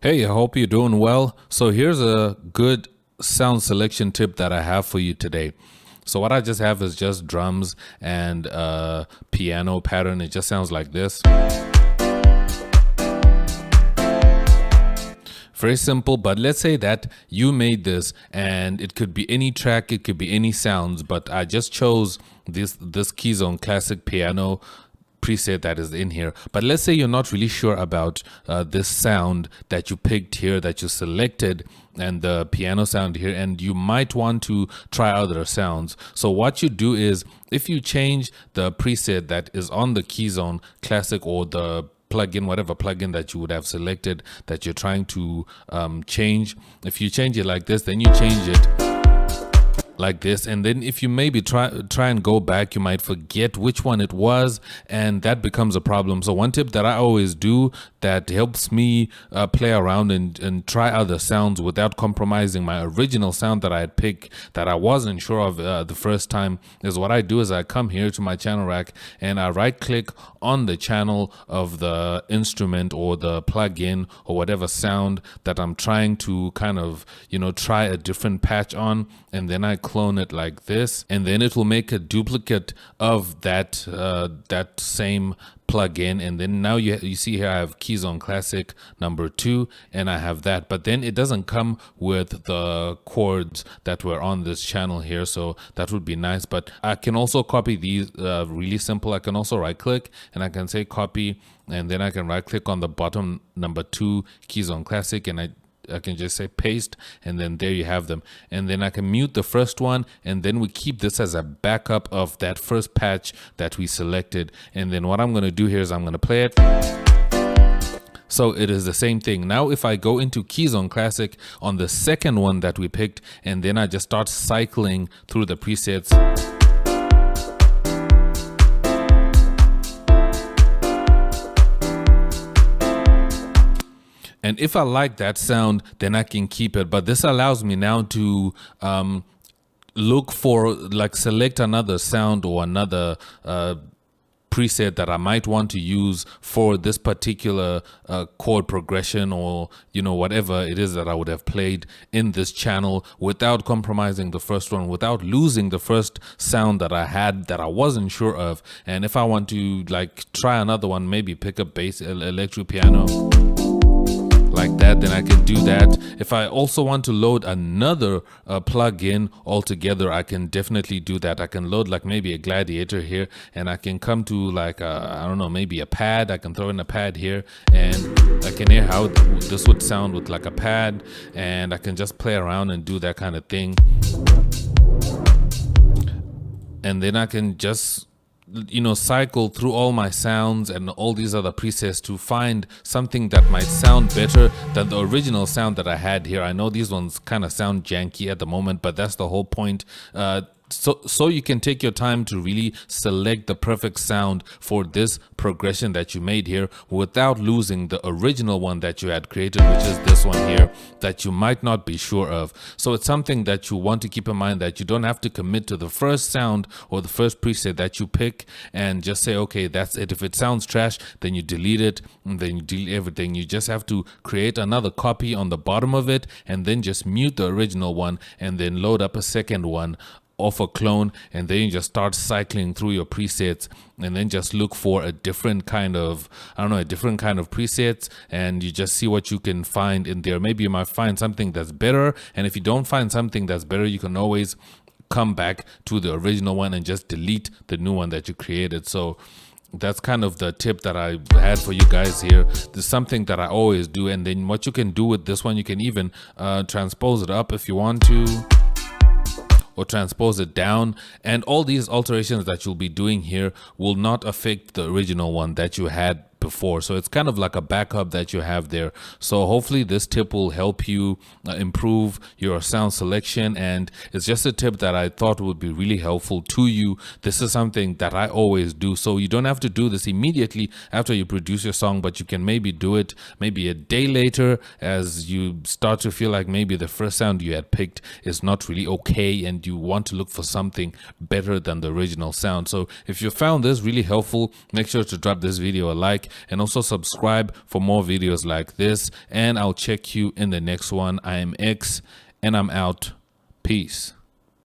Hey, I hope you're doing well. So here's a good sound selection tip that I have for you today. So what I just have is just drums and a piano pattern. It just sounds like this. Very simple, but let's say that you made this and it could be any track, it could be any sounds, but I just chose this Keyzone Classic piano preset that is in here. But let's say you're not really sure about this sound that you picked here, that you selected, and the piano sound here, and you might want to try other sounds. So what you do is, if you change the preset that is on the Keyzone Classic or the plugin, whatever plugin that you would have selected that you're trying to change, if you change it like this, then you change it like this, and then if you maybe try and go back, you might forget which one it was, and that becomes a problem. So one tip that I always do that helps me play around and try other sounds without compromising my original sound that I had picked that I wasn't sure of the first time is what I do is I come here to my channel rack and I right click on the channel of the instrument or the plugin or whatever sound that I'm trying to kind of, try a different patch on, and then I clone it like this, and then it will make a duplicate of that that same plugin. And then now you see here I have Keyzone Classic number 2, and I have that, but then it doesn't come with the chords that were on this channel here, so that would be nice. But I can also copy these really simple. I can also right click and I can say copy, and then I can right click on the bottom number 2 Keyzone Classic, and I can just say paste, and then there you have them. And then I can mute the first one, and then we keep this as a backup of that first patch that we selected. And then what I'm going to do here is I'm going to play it. So it is the same thing. Now if I go into Keyzone Classic on the second one that we picked, and then I just start cycling through the presets, and if I like that sound, then I can keep it. But this allows me now to look for, select another sound or another preset that I might want to use for this particular chord progression, or whatever it is that I would have played in this channel, without compromising the first one, without losing the first sound that I had that I wasn't sure of. And if I want to try another one, maybe pick up bass, electric piano like that, then I can do that. If I also want to load another plugin altogether, I can definitely do that. I can load maybe a Gladiator here, and I can come to I don't know, maybe a pad. I can throw in a pad here, and I can hear how this would sound with a pad, and I can just play around and do that kind of thing. And then I can just cycle through all my sounds and all these other presets to find something that might sound better than the original sound that I had here. I know these ones kind of sound janky at the moment, but that's the whole point. So you can take your time to really select the perfect sound for this progression that you made here without losing the original one that you had created, which is this one here that you might not be sure of. So it's something that you want to keep in mind, that you don't have to commit to the first sound or the first preset that you pick and just say, okay, that's it. If it sounds trash, then you delete it, and then you delete everything. You just have to create another copy on the bottom of it, and then just mute the original one, and then load up a second one off a clone, and then you just start cycling through your presets, and then just look for a different kind of, presets, and you just see what you can find in there. Maybe you might find something that's better, and if you don't find something that's better, you can always come back to the original one and just delete the new one that you created. So that's kind of the tip that I had for you guys here. There's something that I always do, and then what you can do with this one, you can even transpose it up if you want to, or transpose it down, and all these alterations that you'll be doing here will not affect the original one that you had before. So it's kind of like a backup that you have there. So hopefully this tip will help you improve your sound selection, and it's just a tip that I thought would be really helpful to you. This is something that I always do, so you don't have to do this immediately after you produce your song, but you can maybe do it maybe a day later as you start to feel like maybe the first sound you had picked is not really okay, and you want to look for something better than the original sound. So if you found this really helpful, make sure to drop this video a like like, and also subscribe for more videos like this. And I'll check you in the next one. I am X, and I'm out. Peace.